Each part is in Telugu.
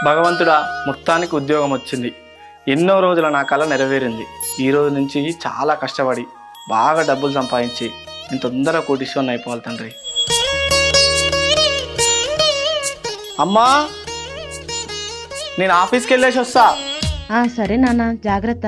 భగవంతుడా, మొత్తానికి ఉద్యోగం వచ్చింది. ఎన్నో రోజుల నా కళ నెరవేరింది. ఈ రోజు నుంచి చాలా కష్టపడి బాగా డబ్బులు సంపాదించి నేను తొందరగా కోటీశ్వరుని అయిపోవాలి తండ్రి. అమ్మా, నేను ఆఫీస్కి వెళ్ళేసి వస్తా. సరే నాన్న, జాగ్రత్త.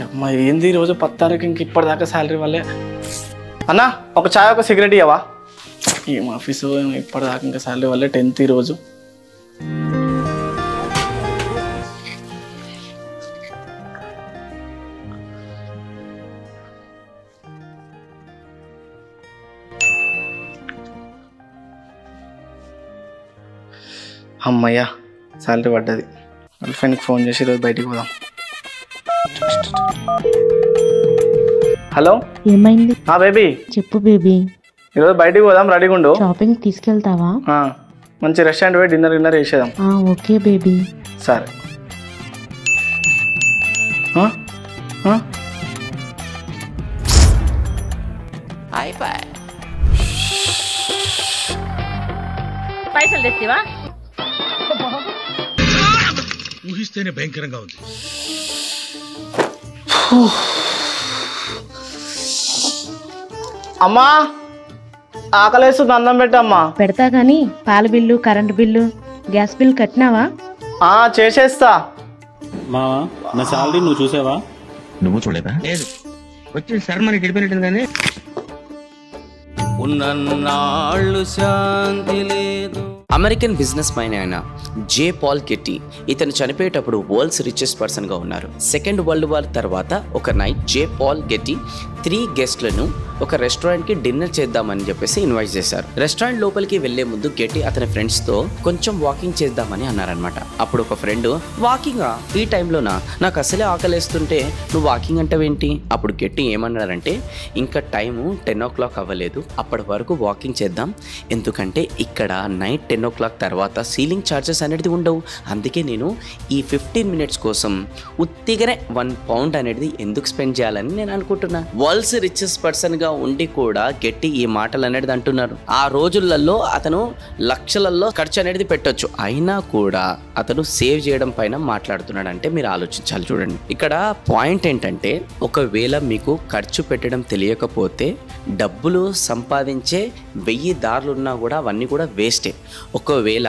అమ్మా, ఏంది ఈరోజు 10 తారీఖు ఇంక ఇప్పటిదాకా శాలరీ వల్లే. అన్నా, ఒక చాయ్ ఒక సిగరెట్ ఇవ్వవా? ఏం ఆఫీసు, ఇప్పటిదాకా ఇంకా శాలరీ వల్లే. 10th ఈరోజు. అమ్మయ్యా, శాలరీ పడ్డది. గర్ల్ ఫ్రెండ్కి ఫోన్ చేసి ఈరోజు బయటికి పోదాం. హలో, ఏమైంది? బేబీ చెప్పు బేబీ. ఈరోజు బయటికి పోదాం, రెడీగా ఉండు. షాపింగ్ తీసుకెళ్తావా? మంచి రెస్టారెంట్ పోయి డిన్నర్ చేసేద్దాం. Okay baby. సరే. పైసలు తెచ్చివా? ఊహిస్తేనే భయంకరంగా ఉంది. అమ్మా, ఆకలేస్తుంది, అన్నం పెట్టమ్మా. పెడతా గానీ పాల bill, current bill, gas bill కట్టినావా? చేసేస్తా. మావా, నా శాలరీ నువ్వు చూసావా? నువ్వు చూడలేదా? లేదు, వచ్చి సార్ మనకి గడిపినట్టుంది కానీ ఉన్నన్నాళ్ళు శాంతి లేదు. అమెరికన్ బిజినెస్ మ్యాన్ అయిన జే పాల్ గెట్టి ఇతను చనిపోయేటప్పుడు వరల్డ్స్ రిచెస్ట్ పర్సన్ గా ఉన్నారు. సెకండ్ వరల్డ్ వార్ తర్వాత ఒక నైట్ జే పాల్ గెట్టి 3 గెస్ట్లను ఒక రెస్టారెంట్ కి డిన్నర్ చేద్దామని చెప్పేసి ఇన్వైట్ చేశారు. రెస్టారెంట్ లోపలికి వెళ్లే ముందు గెట్టి అతని ఫ్రెండ్స్ తో కొంచెం వాకింగ్ చేద్దామని అన్నారనమాట. అప్పుడు ఒక ఫ్రెండ్, వాకింగా ఈ టైంలోనా? నాకు అసలే ఆకలేస్తుంటే నువ్వు వాకింగ్ అంటావేంటి? అప్పుడు గెట్టి ఏమన్నారంటే, ఇంకా టైము 10 o'clock అవ్వలేదు, అప్పటి వరకు వాకింగ్ చేద్దాం. ఎందుకంటే ఇక్కడ నైట్ 10 o'clock తర్వాత సీలింగ్ ఛార్జెస్ అనేది ఉండవు. అందుకే నేను ఈ 15 minutes కోసం ఉత్తిగానే 1 pound అనేది ఎందుకు స్పెండ్ చేయాలని నేను అనుకుంటున్నా. వరల్డ్స్ రిచెస్ట్ పర్సన్ గా ఉండి కూడా గెట్టి ఈ మాటలు అనేది అంటున్నారు. ఆ రోజులలో అతను లక్షలలో ఖర్చు అనేది పెట్టొచ్చు, అయినా కూడా అతను సేవ్ చేయడం పైన మాట్లాడుతున్నాడు. అంటే మీరు ఆలోచించాలి. చూడండి, ఇక్కడ పాయింట్ ఏంటంటే, ఒకవేళ మీకు ఖర్చు పెట్టడం తెలియకపోతే డబ్బులు సంపాదించే 1000 దారులు ఉన్నా కూడా అవన్నీ కూడా వేస్టే. ఒకవేళ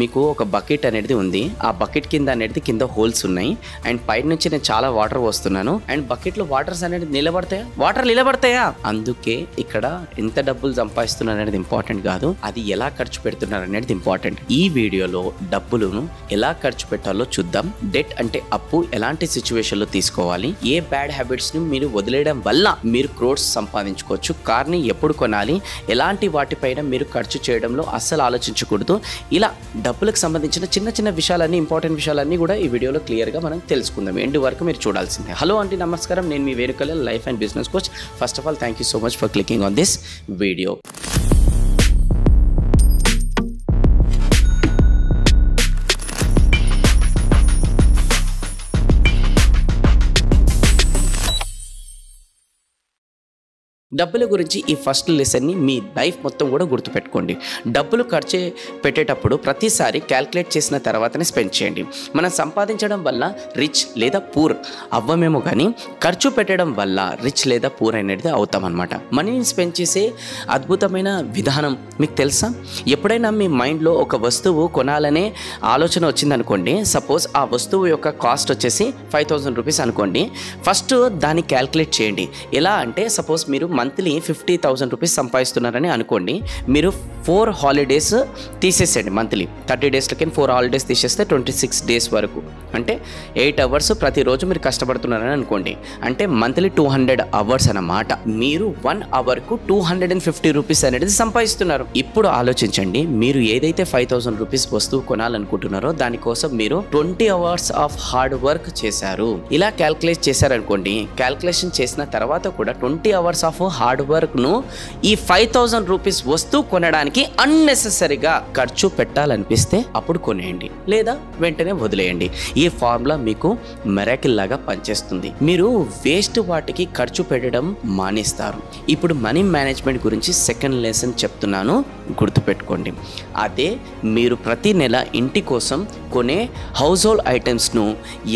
మీకు ఒక బకెట్ అనేది ఉంది, ఆ బకెట్ కింద అనేది కింద హోల్స్ ఉన్నాయి, అండ్ పైన నుంచి నేను చాలా వాటర్ వస్తున్నాను, అండ్ బకెట్లో వాటర్స్ అనేది నిలబడతాయా? అందుకే ఇక్కడ ఎంత డబ్బులు సంపాదిస్తున్నారు అనేది ఇంపార్టెంట్ కాదు, అది ఎలా ఖర్చు పెడుతున్నారు అనేది ఇంపార్టెంట్. ఈ వీడియోలో డబ్బులను ఎలా ఖర్చు పెట్టాలో చూద్దాం. డెట్ అంటే అప్పు ఎలాంటి సిచ్యువేషన్ లో తీసుకోవాలి, ఏ బ్యాడ్ హ్యాబిట్స్ ని మీరు వదిలేయడం వల్ల మీరు క్రోర్స్ సంపాదించుకోవచ్చు, కార్ ని ఎప్పుడు కొనాలి, ఎలాంటి వాటిపైన మీరు ఖర్చు చేయడంలో అస్సలు ఆలోచించకూడదు. ఇలా డబ్బులకు సంబంధించిన చిన్న చిన్న విషయాలన్నీ, ఇంపార్టెంట్ విషయాలన్నీ కూడా ఈ వీడియోలో క్లియర్ గా మనం తెలుసుకుందాం. ఎండ్ వరకు మీరు చూడాల్సిందే. హలో అండి, నమస్కారం. నేను మీ Venukala, life and business coach. First of all, thank you so much for clicking on this video. డబ్బుల గురించి ఈ ఫస్ట్ లెసన్ని మీ లైఫ్ మొత్తం కూడా గుర్తుపెట్టుకోండి. డబ్బులు ఖర్చు పెట్టేటప్పుడు ప్రతిసారి క్యాల్కులేట్ చేసిన తర్వాతనే స్పెండ్ చేయండి. మనం సంపాదించడం వల్ల రిచ్ లేదా పూర్ అవ్వమేమో కానీ ఖర్చు పెట్టడం వల్ల రిచ్ లేదా పూర్ అనేది అవుతామన్నమాట. మనీని స్పెండ్ చేసే అద్భుతమైన విధానం మీకు తెలుసా? ఎప్పుడైనా మీ మైండ్లో ఒక వస్తువు కొనాలనే ఆలోచన వచ్చిందనుకోండి, సపోజ్ ఆ వస్తువు యొక్క కాస్ట్ వచ్చేసి 5000 రూపీస్ అనుకోండి. ఫస్ట్ దాన్ని క్యాల్కులేట్ చేయండి. ఎలా అంటే, సపోజ్ మీరు మంత్లీ 50,000 రూపీస్ సంపాదిస్తున్నారని అనుకోండి. మీరు 4 హాలిడేస్ తీసేసేయండి. మంత్లీ 30 డేస్లకి 4 హాలిడేస్ తీసేస్తే 26 days వరకు, అంటే 8 hours ప్రతిరోజు మీరు కష్టపడుతున్నారని అనుకోండి. అంటే మంత్లీ 200 hours అన్నమాట. మీరు 1 hourకు 250 రూపీస్ అనేది సంపాదిస్తున్నారు. ఇప్పుడు ఆలోచించండి, మీరు ఏదైతే 5000 రూపీస్ వస్తువు కొనాలనుకుంటున్నారో దానికోసం మీరు 20 hours ఆఫ్ హార్డ్ వర్క్ చేశారు. ఇలా క్యాల్కులేట్ చేశారనుకోండి. క్యాల్కులేషన్ చేసిన తర్వాత కూడా 20 hours ఆఫ్ హార్డ్ వర్క్ను ఈ 5000 రూపీస్ వస్తువు కొనడానికి అన్నెసెసరీగా ఖర్చు పెట్టాలనిపిస్తే అప్పుడు కొనేయండి, లేదా వెంటనే వదిలేయండి. ఈ ఫార్ములా మీకు మిరాకిల్ లాగా పనిచేస్తుంది. మీరు వేస్ట్ వాటికి ఖర్చు పెట్టడం మానేస్తారు. ఇప్పుడు మనీ మేనేజ్మెంట్ గురించి సెకండ్ లెసన్ చెప్తున్నాను, గుర్తుపెట్టుకోండి. అదే మీరు ప్రతి నెల ఇంటి కోసం కొనే హౌస్ హోల్డ్ ఐటమ్స్ను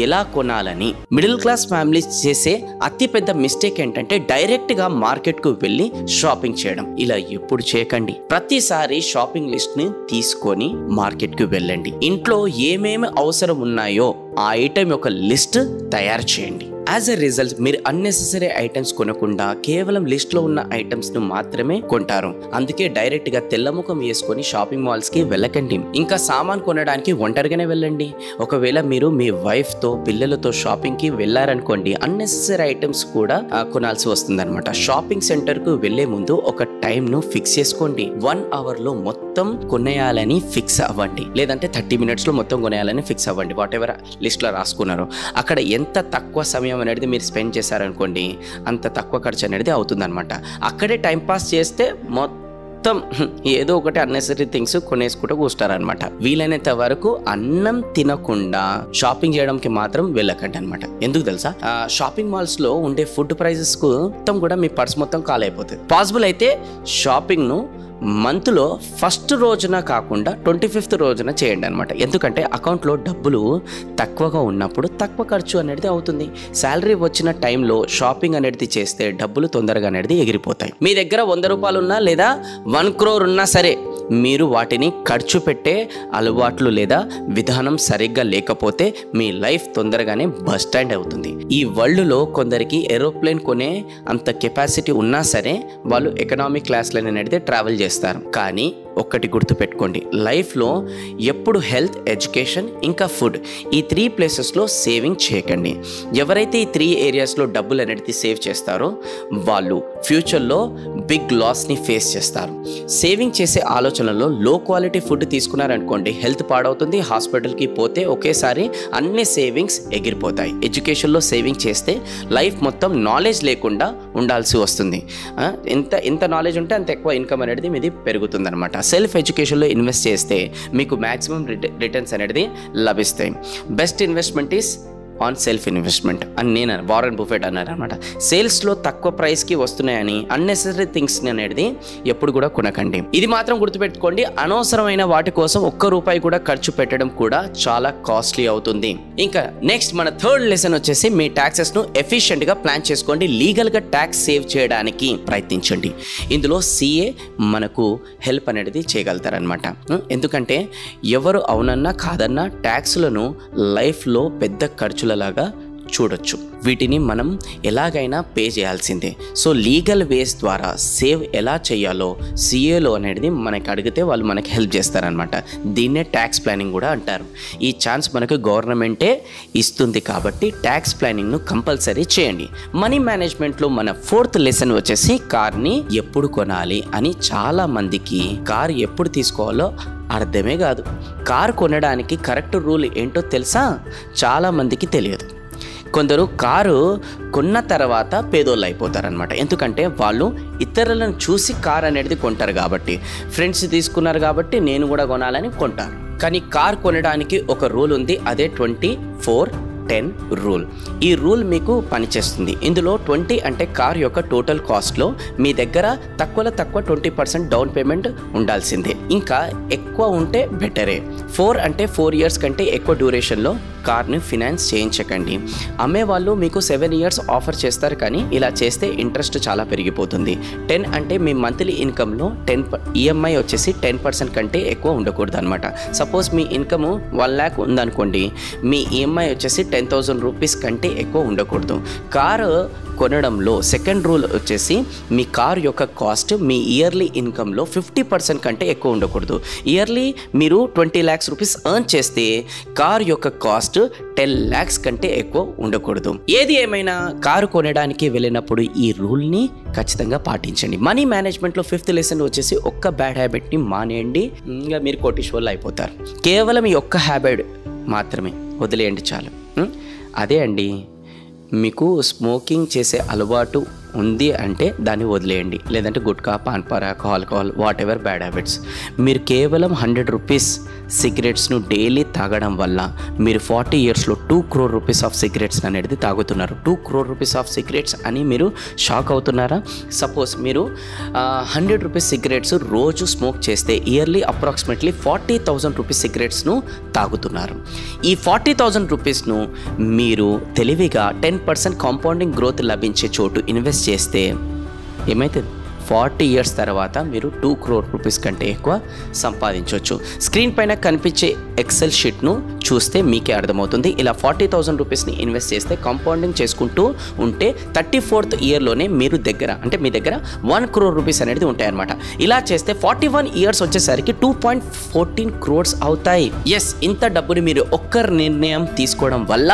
ఎలా కొనాలని. మిడిల్ క్లాస్ ఫ్యామిలీస్ చేసే అతిపెద్ద మిస్టేక్ ఏంటంటే డైరెక్ట్గా మార్కెట్కు వెళ్ళి షాపింగ్ చేయడం. ఇలా ఎప్పుడు చేయకండి. ప్రతిసారి షాపింగ్ లిస్ట్ని తీసుకొని మార్కెట్కి వెళ్ళండి. ఇంట్లో ఏమేమి అవసరం ఉన్నాయో ఆ ఐటమ్ యొక్క లిస్ట్ తయారు చేయండి. యాజ్ ఎ రిజల్ట్ మీరు అన్నెసెసరీ ఐటమ్స్ కొనకుండా కేవలం లిస్ట్లో ఉన్న ఐటమ్స్ను మాత్రమే కొంటారు. అందుకే డైరెక్ట్గా తెల్లముఖం వేసుకొని షాపింగ్ మాల్స్కి వెళ్ళకండి. ఇంకా సామాన్ కొనడానికి ఒంటరిగానే వెళ్ళండి. ఒకవేళ మీరు మీ వైఫ్తో పిల్లలతో షాపింగ్కి వెళ్ళారనుకోండి, అన్నెసెసరీ ఐటమ్స్ కూడా కొనాల్సి వస్తుందన్నమాట. షాపింగ్ సెంటర్కు వెళ్లే ముందు ఒక టైంను ఫిక్స్ చేసుకోండి. 1 అవర్లో మొత్తం కొనేయాలని ఫిక్స్ అవ్వండి, లేదంటే 30 మినిట్స్లో మొత్తం కొనేయాలని ఫిక్స్ అవ్వండి. వాట్ ఎవర్ లిస్ట్లో రాసుకున్నారో అక్కడ ఎంత తక్కువ సమయం అనేది మీరు స్పెండ్ చేశారనుకోండి, అంత తక్కువ ఖర్చు అనేది అవుతుందన్నమాట. అక్కడే టైం పాస్ చేస్తే మొత్తం ఏదో ఒకటి అన్నెసరీ థింగ్స్ కొనేసుకుంటూ కూర్చుంటారనమాట. వీలైనంత వరకు అన్నం తినకుండా షాపింగ్ చేయడానికి మాత్రం వెళ్ళకండి అనమాట. ఎందుకు తెలుసా? షాపింగ్ మాల్స్ లో ఉండే ఫుడ్ ప్రైజెస్ కు మొత్తం కూడా మీ పర్స్ మొత్తం ఖాళీ అయిపోతుంది. పాసిబుల్ అయితే షాపింగ్ ను మంత్లో ఫస్ట్ రోజున కాకుండా 25th రోజున చేయండి అనమాట. ఎందుకంటే అకౌంట్లో డబ్బులు తక్కువగా ఉన్నప్పుడు తక్కువ ఖర్చు అనేది అవుతుంది. శాలరీ వచ్చిన టైంలో షాపింగ్ అనేది చేస్తే డబ్బులు తొందరగా అనేది ఎగిరిపోతాయి. మీ దగ్గర 100 రూపాయలు ఉన్నా లేదా 1 crore ఉన్నా సరే, మీరు వాటిని ఖర్చు పెట్టే అలవాట్లు లేదా విధానం సరిగ్గా లేకపోతే మీ లైఫ్ తొందరగానే బస్ స్టాండ్ అవుతుంది. ఈ వరల్డ్లో కొందరికి ఏరోప్లేన్ కొనే అంత కెపాసిటీ ఉన్నా సరే వాళ్ళు ఎకనామిక్ క్లాస్లో అనేది ట్రావెల్ చేస్తారు. కానీ ఒక్కటి గుర్తుపెట్టుకోండి, లైఫ్లో ఎప్పుడు హెల్త్, ఎడ్యుకేషన్ ఇంకా ఫుడ్ ఈ 3 ప్లేసెస్లో సేవింగ్ చేయకండి. ఎవరైతే ఈ 3 ఏరియాస్లో డబ్బులు అనేది సేవ్ చేస్తారో వాళ్ళు ఫ్యూచర్లో బిగ్ లాస్ని ఫేస్ చేస్తారు. సేవింగ్ చేసే ఆలోచనలో లో క్వాలిటీ ఫుడ్ తీసుకున్నారనుకోండి, హెల్త్ పాడవుతుంది. హాస్పిటల్కి పోతే ఒకేసారి అన్ని సేవింగ్స్ ఎగిరిపోతాయి. ఎడ్యుకేషన్లో సేవింగ్ చేస్తే లైఫ్ మొత్తం నాలెడ్జ్ లేకుండా ఉండాల్సి వస్తుంది. ఎంత నాలెడ్జ్ ఉంటే అంత ఎక్కువ ఇన్కమ్ అనేది మీది పెరుగుతుంది అనమాట. సెల్ఫ్ ఎడ్యుకేషన్లో ఇన్వెస్ట్ చేస్తే మీకు మ్యాక్సిమం రిటర్న్స్ అనేది లభిస్తాయి. Best investment is on self investment అని నేను వారెన్ బఫెట్ అన్నారు అనమాట. సేల్స్లో తక్కువ ప్రైస్కి వస్తున్నాయని అన్నెసరీ థింగ్స్ అనేది ఎప్పుడు కూడా కొనకండి. ఇది మాత్రం గుర్తుపెట్టుకోండి, అనవసరమైన వాటి కోసం ₹1 కూడా ఖర్చు పెట్టడం కూడా చాలా కాస్ట్లీ అవుతుంది. ఇంకా నెక్స్ట్ మన థర్డ్ లెసన్ వచ్చేసి మీ ట్యాక్సెస్ను ఎఫిషియెంట్గా ప్లాన్ చేసుకోండి. లీగల్గా ట్యాక్స్ సేవ్ చేయడానికి ప్రయత్నించండి. ఇందులో CA మనకు హెల్ప్ అనేది చేయగలుగుతారనమాట. ఎందుకంటే ఎవరు అవునన్నా కాదన్నా ట్యాక్స్లను లైఫ్లో పెద్ద ఖర్చు లాగా చూడొచ్చు. వీటిని మనం ఎలాగైనా పే చేయాల్సిందే. సో లీగల్ వేస్ ద్వారా సేవ్ ఎలా చేయాలో CAలో అనేది మనకి అడిగితే వాళ్ళు మనకి హెల్ప్ చేస్తారనమాట. దీన్నే ట్యాక్స్ ప్లానింగ్ కూడా అంటారు. ఈ ఛాన్స్ మనకు గవర్నమెంటే ఇస్తుంది కాబట్టి ట్యాక్స్ ప్లానింగ్ను కంపల్సరీ చేయండి. మనీ మేనేజ్మెంట్లో మన 4th లెసన్ వచ్చేసి కార్ని ఎప్పుడు కొనాలి అని. చాలా మందికి కార్ ఎప్పుడు తీసుకోవాలో అర్థమే కాదు. కార్ కొనడానికి కరెక్ట్ రూల్ ఏంటో తెలుసా? చాలా మందికి తెలియదు. కొందరు కారు కొన్న తర్వాత పేదోళ్ళు అయిపోతారనమాట. ఎందుకంటే వాళ్ళు ఇతరులను చూసి కార్ అనేది కొంటారు కాబట్టి, ఫ్రెండ్స్ తీసుకున్నారు కాబట్టి నేను కూడా కొనాలని కొంటారు. కానీ కార్ కొనడానికి ఒక రూల్ ఉంది, అదే 24-10 రూల్. ఈ రూల్ మీకు పనిచేస్తుంది. ఇందులో 20 అంటే కార్ యొక్క టోటల్ కాస్ట్లో మీ దగ్గర తక్కువలో తక్కువ 20% డౌన్ పేమెంట్ ఉండాల్సిందే. ఇంకా ఎక్కువ ఉంటే బెటరే. 4 అంటే 4 years కంటే ఎక్కువ డ్యూరేషన్లో కార్ని ఫినాన్స్ చేయించకండి. అమ్మేవాళ్ళు మీకు 7 years ఆఫర్ చేస్తారు, కానీ ఇలా చేస్తే ఇంట్రెస్ట్ చాలా పెరిగిపోతుంది. 10 అంటే మీ మంత్లీ ఇన్కమ్లో EMI వచ్చేసి 10% కంటే ఎక్కువ ఉండకూడదు అనమాట. సపోజ్ మీ ఇన్కమ్ 1 lakh ఉందనుకోండి, మీ EMI వచ్చేసి 10,000 రూపీస్ కంటే ఎక్కువ ఉండకూడదు. కారు కొనడంలో సెకండ్ రూల్ వచ్చేసి మీ కార్ యొక్క కాస్ట్ మీ ఇయర్లీ ఇన్కమ్లో 50% కంటే ఎక్కువ ఉండకూడదు. ఇయర్లీ మీరు 20 lakhs రూపీస్ ఎర్న్ చేస్తే కార్ యొక్క కాస్ట్ 10 lakhs కంటే ఎక్కువ ఉండకూడదు. ఏది ఏమైనా కారు కొనడానికి వెళ్ళినప్పుడు ఈ రూల్ని ఖచ్చితంగా పాటించండి. మనీ మేనేజ్మెంట్లో 5th లెసన్ వచ్చేసి ఒక్క బ్యాడ్ హ్యాబిట్ని మానేయండి, ఇంకా మీరు కోటీశ్వర్లు అయిపోతారు. కేవలం ఈ ఒక్క హ్యాబిట్ మాత్రమే వదిలేయండి చాలు. అదే అండి, మీకు స్మోకింగ్ చేసే అలవాటు ఉంది అంటే దాన్ని వదిలేయండి. లేదంటే గుట్కా, పాన్పర్, alcohol, whatever bad habits. మీరు కేవలం 100 రూపీస్ సిగరెట్స్ను డైలీ తాగడం వల్ల మీరు 40 ఇయర్స్లో 2 crore రూపీస్ ఆఫ్ సిగరెట్స్ అనేది తాగుతున్నారు. 2 crore రూపీస్ ఆఫ్ సిగరెట్స్ అని మీరు షాక్ అవుతున్నారా? సపోజ్ మీరు 100 రూపీస్ సిగరెట్స్ రోజు స్మోక్ చేస్తే ఇయర్లీ అప్రాక్సిమేట్లీ 40,000 రూపీస్ సిగరెట్స్ను తాగుతున్నారు. ఈ 40,000 రూపీస్ను మీరు తెలివిగా 10% కాంపౌండింగ్ గ్రోత్ లభించే చోటు ఇన్వెస్ట్ చేస్తే ఏమైతుంది? 40 ఇయర్స్ తర్వాత మీరు 2 crore రూపీస్ కంటే ఎక్కువ సంపాదించవచ్చు. స్క్రీన్ పైన కనిపించే ఎక్సెల్ షీట్ను చూస్తే మీకే అర్థమవుతుంది. ఇలా 40,000 రూపీస్ని ఇన్వెస్ట్ చేస్తే కాంపౌండింగ్ చేసుకుంటూ ఉంటే 34th ఇయర్లోనే మీరు మీ దగ్గర 1 crore రూపీస్ అనేది ఉంటాయన్నమాట. ఇలా చేస్తే 41 ఇయర్స్ వచ్చేసరికి 2.14 crores అవుతాయి. ఎస్, ఇంత డబ్బుని మీరు ఒక్కరి నిర్ణయం తీసుకోవడం వల్ల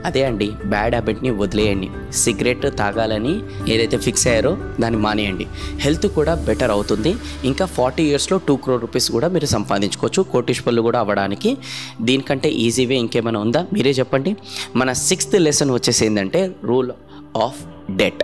అదే అండి, బ్యాడ్ హ్యాబిట్ని వదిలేయండి. సిగరెట్ తాగాలని ఏదైతే ఫిక్స్ అయ్యారో దాన్ని మానేయండి. హెల్త్ కూడా బెటర్ అవుతుంది. ఇంకా 40 ఇయర్స్లో 2 crore రూపీస్ కూడా మీరు సంపాదించుకోవచ్చు. కోటీశ్వర్లు కూడా అవ్వడానికి దీనికంటే ఈజీ వే ఇంకేమైనా ఉందా? మీరే చెప్పండి. మన 6th లెసన్ వచ్చేసి ఏంటంటే రూల్ ఆఫ్ డెట్.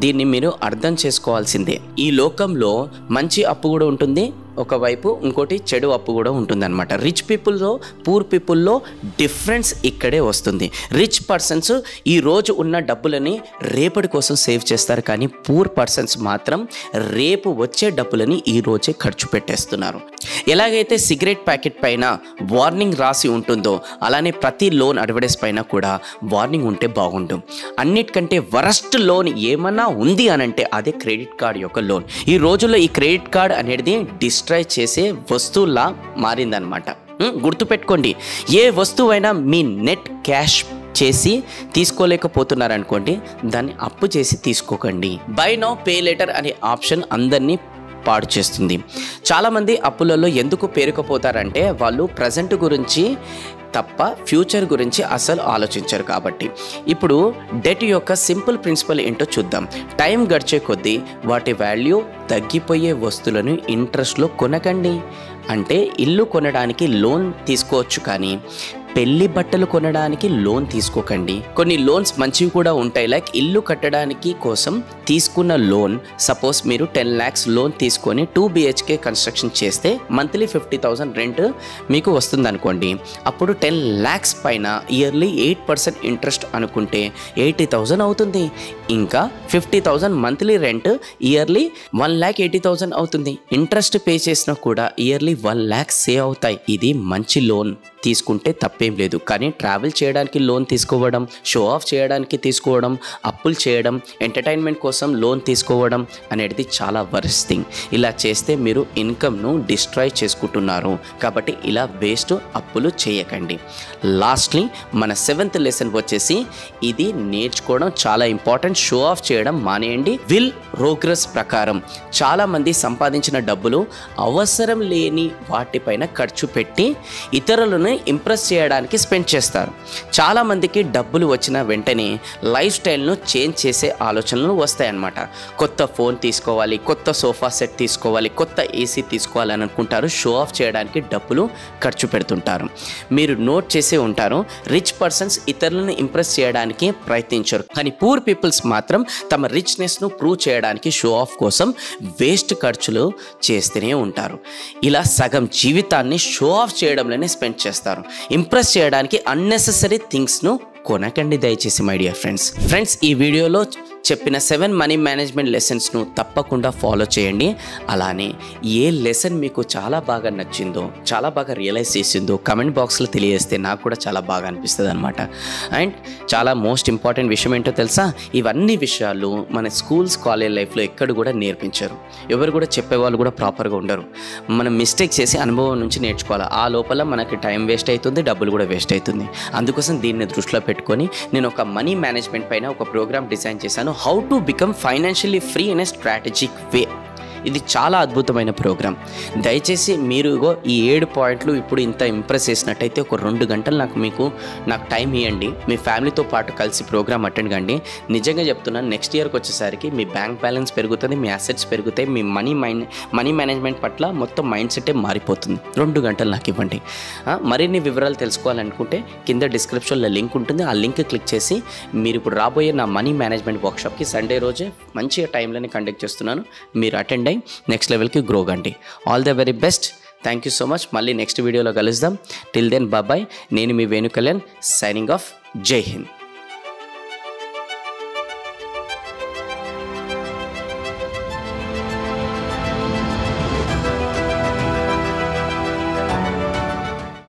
దీన్ని మీరు అర్థం చేసుకోవాల్సిందే. ఈ లోకంలో మంచి అప్పు కూడా ఉంటుంది, ఒకవైపు ఇంకోటి చెడు అప్పు కూడా ఉంటుందన్నమాట. రిచ్ పీపుల్లో పూర్ పీపుల్లో డిఫరెన్స్ ఇక్కడే వస్తుంది. రిచ్ పర్సన్స్ ఈ రోజు ఉన్న డబ్బులని రేపటి కోసం సేవ్ చేస్తారు, కానీ పూర్ పర్సన్స్ మాత్రం రేపు వచ్చే డబ్బులని ఈ రోజే ఖర్చు పెట్టేస్తున్నారు. ఎలాగైతే సిగరెట్ ప్యాకెట్ పైన వార్నింగ్ రాసి ఉంటుందో అలానే ప్రతి లోన్ అడ్వర్టైజ్ పైన కూడా వార్నింగ్ ఉంటే బాగుంటుంది. అన్నిటికంటే వరస్ట్ లోన్ ఏమన్నా ఉంది అనంటే అదే క్రెడిట్ కార్డ్ యొక్క లోన్. ఈ రోజుల్లో ఈ క్రెడిట్ కార్డ్ అనేది డిస్ట్రాయ్ చేసే వస్తువులా మారిందనమాట. గుర్తుపెట్టుకోండి, ఏ వస్తువైనా మీ నెట్ క్యాష్ చేసి తీసుకోలేకపోతున్నారనుకోండి, దాన్ని అప్పు చేసి తీసుకోకండి. బై నౌ పే లేటర్ అనే ఆప్షన్ అందరినీ పాడు చేస్తుంది. చాలామంది అప్పులలో ఎందుకు పేరుకుపోతారంటే వాళ్ళు ప్రజెంట్ గురించి తప్ప ఫ్యూచర్ గురించి అసలు ఆలోచించరు కాబట్టి. ఇప్పుడు డెట్ యొక్క సింపుల్ ప్రిన్సిపల్ ఏంటో చూద్దాం. టైం గడిచే కొద్దీ వాటి వాల్యూ తగ్గిపోయే వస్తువులను ఇంట్రెస్ట్లో కొనకండి. అంటే ఇల్లు కొనడానికి లోన్ తీసుకోవచ్చు, కానీ పెళ్లి బట్టలు కొనడానికి లోన్ తీసుకోకండి. కొన్ని లోన్స్ మంచివి కూడా ఉంటాయి. లైక్ ఇల్లు కట్టడానికి కోసం తీసుకున్న లోన్, సపోజ్ మీరు 10 lakhs లోన్ తీసుకొని 2 BHK కన్స్ట్రక్షన్ చేస్తే మంత్లీ 50,000 రెంట్ మీకు వస్తుంది అనుకోండి. అప్పుడు 10 lakhs పైన ఇయర్లీ 8% ఇంట్రెస్ట్ అనుకుంటే 80,000 అవుతుంది. ఇంకా 50,000 మంత్లీ రెంట్ ఇయర్లీ 1,80,000 అవుతుంది. ఇంట్రెస్ట్ పే చేసినా కూడా ఇయర్లీ 1 lakh సేవ్ అవుతాయి. ఇది మంచి లోన్, తీసుకుంటే తప్పేం లేదు. కానీ ట్రావెల్ చేయడానికి లోన్ తీసుకోవడం, షో ఆఫ్ చేయడానికి తీసుకోవడం, అప్పులు చేయడం, ఎంటర్టైన్మెంట్ కోసం లోన్ తీసుకోవడం అనేది చాలా వర్స్ట్ థింగ్. ఇలా చేస్తే మీరు ఇన్కమ్ను డిస్ట్రాయ్ చేసుకుంటున్నారు. కాబట్టి ఇలా వేస్ట్ అప్పులు చేయకండి. లాస్ట్లీ మన 7th లెసన్ వచ్చేసి ఇది నేర్చుకోవడం చాలా ఇంపార్టెంట్. షో ఆఫ్ చేయడం మానేయండి. విల్ రోగ్రెస్ ప్రకారం చాలామంది సంపాదించిన డబ్బులు అవసరం లేని వాటిపైన ఖర్చు పెట్టి ఇతరులను ఇంప్రెస్ చేయడానికి స్పెండ్ చేస్తారు. చాలామందికి డబ్బులు వచ్చిన వెంటనే లైఫ్ స్టైల్ను చేంజ్ చేసే ఆలోచనలు వస్తాయన్నమాట. కొత్త ఫోన్ తీసుకోవాలి, కొత్త సోఫా సెట్ తీసుకోవాలి, కొత్త ఏసీ తీసుకోవాలని అనుకుంటారు. షో ఆఫ్ చేయడానికి డబ్బులు ఖర్చు పెడుతుంటారు. మీరు నోట్ చేసే ఉంటారు, రిచ్ పర్సన్స్ ఇతరులను ఇంప్రెస్ చేయడానికి ప్రయత్నించరు, కానీ పూర్ పీపుల్స్ మాత్రం తమ రిచ్నెస్ను ప్రూవ్ చేయడానికి షో ఆఫ్ కోసం వేస్ట్ ఖర్చులు చేస్తూనే ఉంటారు. ఇలా సగం జీవితాన్ని షో ఆఫ్ చేయడంలోనే స్పెండ్ చేస్తారు. ఇంప్రెస్ చేయడానికి అన్నెసెసరీ థింగ్స్ను కొనకండి దయచేసి మై డియర్ ఫ్రెండ్స్. ఈ వీడియోలో చెప్పిన 7 మనీ మేనేజ్మెంట్ లెసన్స్ను తప్పకుండా ఫాలో చేయండి. అలానే ఏ లెసన్ మీకు చాలా బాగా నచ్చిందో, చాలా బాగా రియలైజ్ చేసిందో కమెంట్ బాక్స్లో తెలియజేస్తే నాకు కూడా చాలా బాగా అనిపిస్తుంది అనమాట. అండ్ చాలా మోస్ట్ ఇంపార్టెంట్ విషయం ఏంటో తెలుసా, ఇవన్నీ విషయాలు మన స్కూల్స్ కాలేజ్ లైఫ్లో ఎక్కడ కూడా నేర్పించారు. ఎవరు కూడా చెప్పేవాళ్ళు కూడా ప్రాపర్గా ఉండరు. మనం మిస్టేక్ చేసి అనుభవం నుంచి నేర్చుకోవాలి. ఆ లోపల మనకి టైం వేస్ట్ అవుతుంది, డబ్బులు కూడా వేస్ట్ అవుతుంది. అందుకోసం దీన్ని దృష్టిలో పెట్టుకొని నేను ఒక మనీ మేనేజ్మెంట్ పైన ఒక ప్రోగ్రామ్ డిజైన్ చేశాను. How to become financially free in a strategic way. ఇది చాలా అద్భుతమైన ప్రోగ్రామ్. దయచేసి మీరు ఈ 7 పాయింట్లు ఇప్పుడు ఇంత ఇంప్రెస్ చేసినట్టయితే ఒక 2 గంటలు నాకు టైం ఇవ్వండి. మీ ఫ్యామిలీతో పాటు కలిసి ప్రోగ్రామ్ అటెండ్ కండి. నిజంగా చెప్తున్నాను, నెక్స్ట్ ఇయర్కి వచ్చేసరికి మీ బ్యాంక్ బ్యాలెన్స్ పెరుగుతుంది, మీ అసెట్స్ పెరుగుతాయి, మీ మనీ మేనేజ్మెంట్ పట్ల మొత్తం మైండ్ సెటే మారిపోతుంది. 2 గంటలు నాకు ఇవ్వండి. మరిన్ని వివరాలు తెలుసుకోవాలనుకుంటే కింద డిస్క్రిప్షన్లో లింక్ ఉంటుంది. ఆ లింక్ క్లిక్ చేసి మీరు ఇప్పుడు రాబోయే నా మనీ మేనేజ్మెంట్ వర్క్షాప్కి సండే రోజే మంచిగా టైంలోనే కండక్ట్ చేస్తున్నాను. మీరు అటెండ్ అయ్యి నెక్స్ట్ లెవెల్కి గ్రో కండి. All the very best. Thank you so much. మళ్ళీ నెక్స్ట్ వీడియోలో కలుద్దాం. Till then bye. నేను మీ వేణు కళ్యాణ్ సైనింగ్ ఆఫ్. జై హింద్.